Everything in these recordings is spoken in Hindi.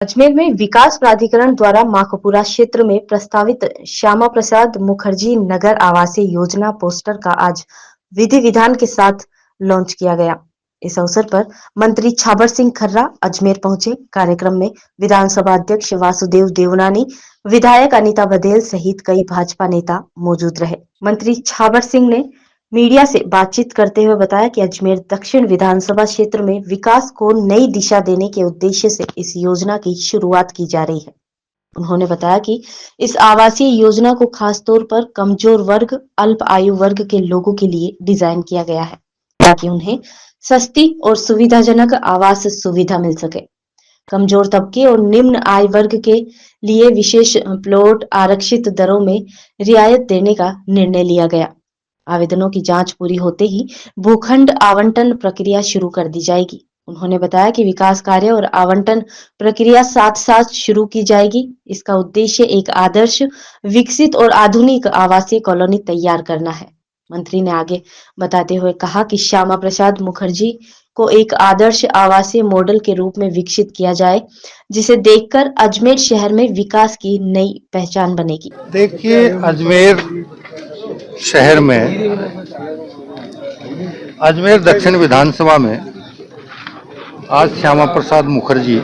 अजमेर में विकास प्राधिकरण द्वारा माखपुरा क्षेत्र में प्रस्तावित श्यामा प्रसाद मुखर्जी नगर आवासीय योजना पोस्टर का आज विधि विधान के साथ लॉन्च किया गया। इस अवसर पर मंत्री छाबर सिंह खर्रा अजमेर पहुंचे। कार्यक्रम में विधानसभा अध्यक्ष वासुदेव देवनानी, विधायक अनीता बघेल सहित कई भाजपा नेता मौजूद रहे। मंत्री छाबर सिंह ने मीडिया से बातचीत करते हुए बताया कि अजमेर दक्षिण विधानसभा क्षेत्र में विकास को नई दिशा देने के उद्देश्य से इस योजना की शुरुआत की जा रही है। उन्होंने बताया कि इस आवासीय योजना को खास तौर पर कमजोर वर्ग, अल्प आयु वर्ग के लोगों के लिए डिजाइन किया गया है ताकि उन्हें सस्ती और सुविधाजनक आवास सुविधा मिल सके। कमजोर तबके और निम्न आय वर्ग के लिए विशेष प्लॉट आरक्षित दरों में रियायत देने का निर्णय लिया गया। आवेदनों की जांच पूरी होते ही भूखंड आवंटन प्रक्रिया शुरू कर दी जाएगी। उन्होंने बताया कि विकास कार्य और आवंटन प्रक्रिया साथ साथ शुरू की जाएगी। इसका उद्देश्य एक आदर्श, विकसित और आधुनिक आवासीय कॉलोनी तैयार करना है। मंत्री ने आगे बताते हुए कहा कि श्यामा प्रसाद मुखर्जी को एक आदर्श आवासीय मॉडल के रूप में विकसित किया जाए, जिसे देखकर अजमेर शहर में विकास की नई पहचान बनेगी। देखिए, अजमेर शहर में अजमेर दक्षिण विधानसभा में आज श्यामा प्रसाद मुखर्जी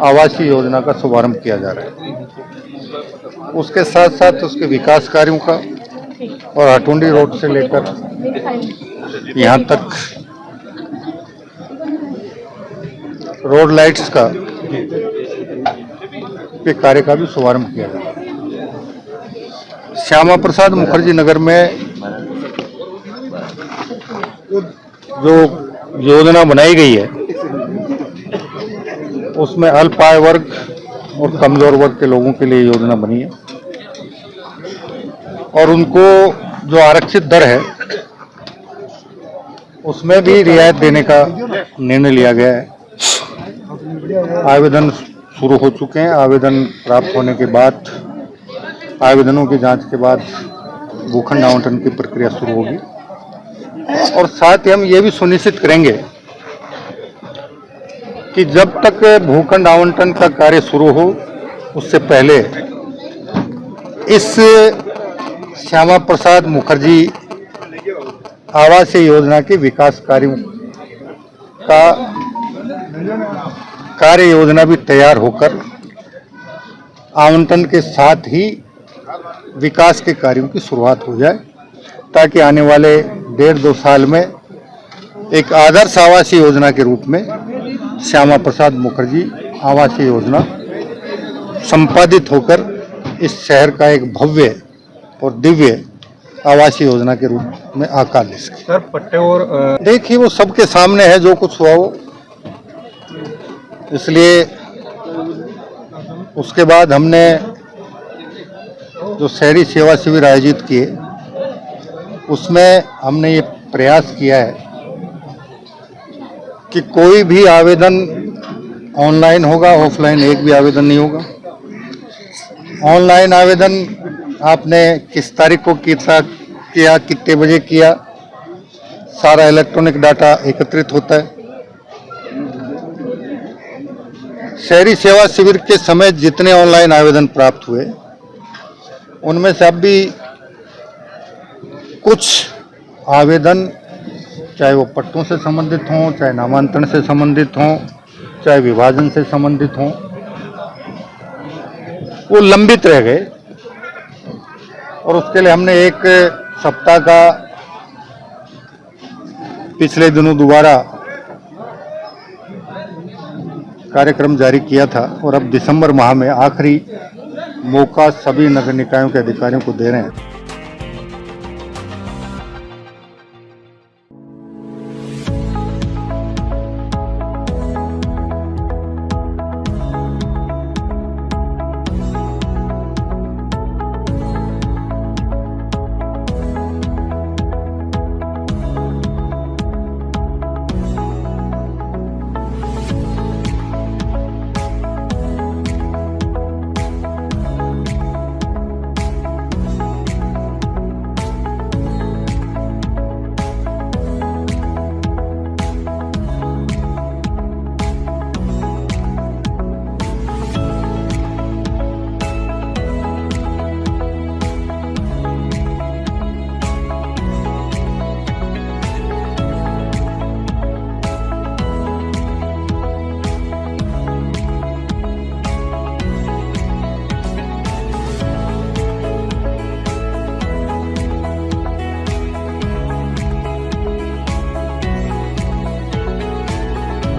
आवासीय योजना का शुभारंभ किया जा रहा है। उसके साथ साथ उसके विकास कार्यों का और हटुंडी रोड से लेकर यहाँ तक रोड लाइट्स का कार्य का भी शुभारंभ किया जा रहा है। श्यामा प्रसाद मुखर्जी नगर में जो योजना बनाई गई है उसमें अल्प आय वर्ग और कमजोर वर्ग के लोगों के लिए योजना बनी है और उनको जो आरक्षित दर है उसमें भी रियायत देने का निर्णय लिया गया है। आवेदन शुरू हो चुके हैं। आवेदन प्राप्त होने के बाद आवेदनों की जांच के बाद भूखंड आवंटन की प्रक्रिया शुरू होगी और साथ ही हम ये भी सुनिश्चित करेंगे कि जब तक भूखंड आवंटन का कार्य शुरू हो उससे पहले इस श्यामा प्रसाद मुखर्जी आवासीय योजना के विकास कार्यों का कार्य योजना भी तैयार होकर आवंटन के साथ ही विकास के कार्यों की शुरुआत हो जाए ताकि आने वाले 1.5-2 साल में एक आदर्श आवासीय योजना के रूप में श्यामा प्रसाद मुखर्जी आवासीय योजना संपादित होकर इस शहर का एक भव्य और दिव्य आवासीय योजना के रूप में आकार ले सके। सर, पट्टे और देखिए वो सबके सामने है जो कुछ हुआ वो, इसलिए उसके बाद हमने जो शहरी सेवा शिविर आयोजित किए उसमें हमने ये प्रयास किया है कि कोई भी आवेदन ऑनलाइन होगा, ऑफलाइन एक भी आवेदन नहीं होगा। ऑनलाइन आवेदन आपने किस तारीख को किया, कितने बजे किया, सारा इलेक्ट्रॉनिक डाटा एकत्रित होता है। शहरी सेवा शिविर के समय जितने ऑनलाइन आवेदन प्राप्त हुए उनमें से अब भी कुछ आवेदन चाहे वो पट्टों से संबंधित हों, चाहे नामांतरण से संबंधित हों, चाहे विभाजन से संबंधित हों, वो लंबित रह गए और उसके लिए हमने 1 सप्ताह का पिछले दिनों दोबारा कार्यक्रम जारी किया था और अब दिसंबर माह में आखिरी मौका सभी नगर निकायों के अधिकारियों को दे रहे हैं।